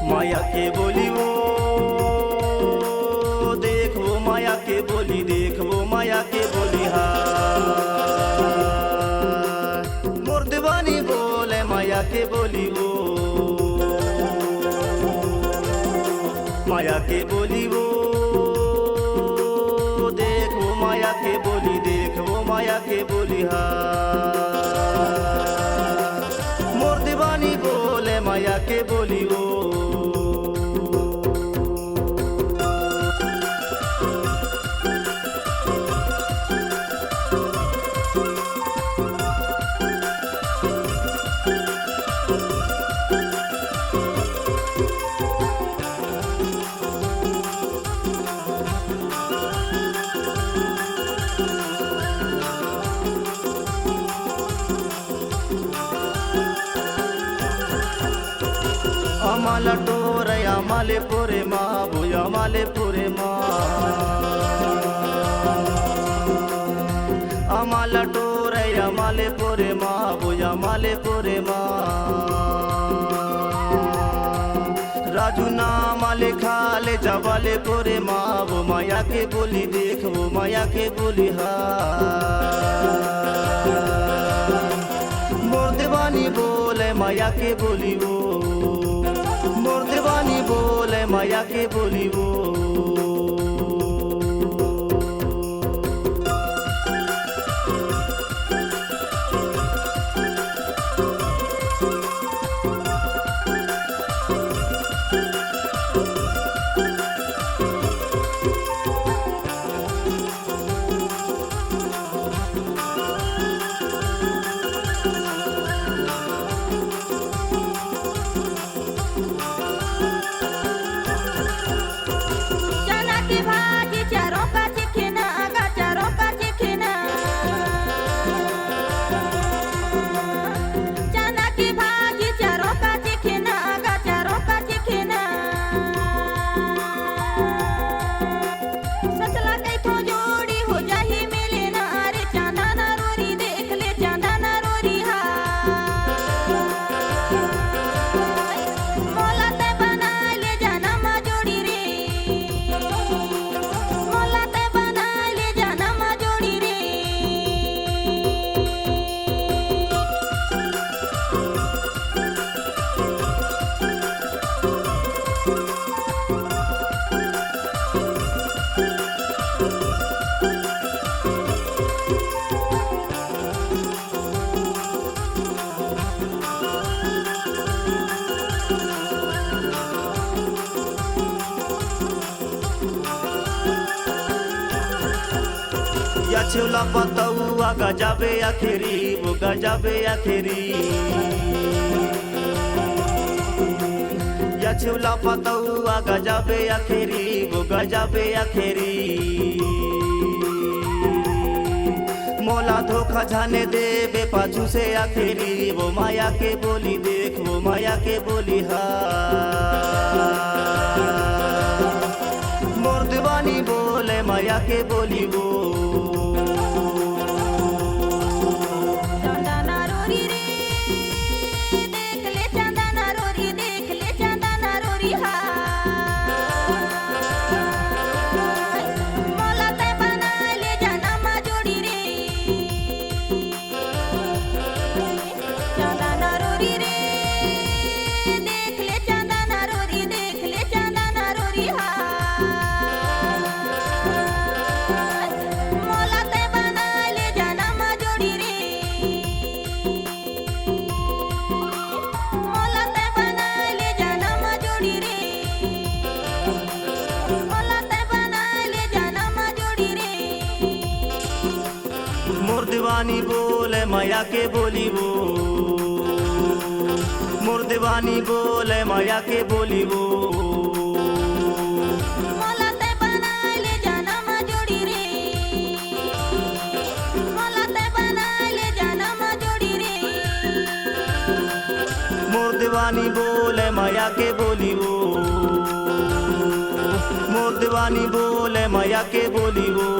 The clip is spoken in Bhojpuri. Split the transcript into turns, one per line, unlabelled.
माया के बोली वो देख वो माया के बोली देख वो माया के बोली हा मोर दीवानी बोले माया के बोली वो माया के बोली वो देख वो माया के बोली देख वो माया के बोली हा मोर दीवानी बोले माया के बोली वो आम्हाला टोरे आम्हाले पुरे मा भूया आम्हाले पुरे मा आम्हाला टोरे आम्हाले पुरे मा भूया आम्हाले पुरे मा राजू नाम आले खाले जवाले पुरे मा वो माया के बोली देख वो माया के बोली हा मोर दीवानी बोले माया के बोली वो मोर दीवानी बोले माया के बोली वो या छिवला पतौआ गजाबे आखिरी वो गजाबे आखिरी या छिवला पतौआ गजाबे आखिरी वो गजाबे आखिरी मोला धोखा जाने दे बे पाछू से आखिरी वो माया के बोली देख वो माया के बोली हा मोर दीवानी बोले माया के बोली वो दीवानी बोले माया के बोली वो, मोर दीवानी बोले माया के बोली वो।
मला ते बनायले जनम जोडी रे, मला ते बनायले जनम जोडी रे।
मोर दीवानी बोले माया के बोली वो, मोर दीवानी बोले माया के बोली वो।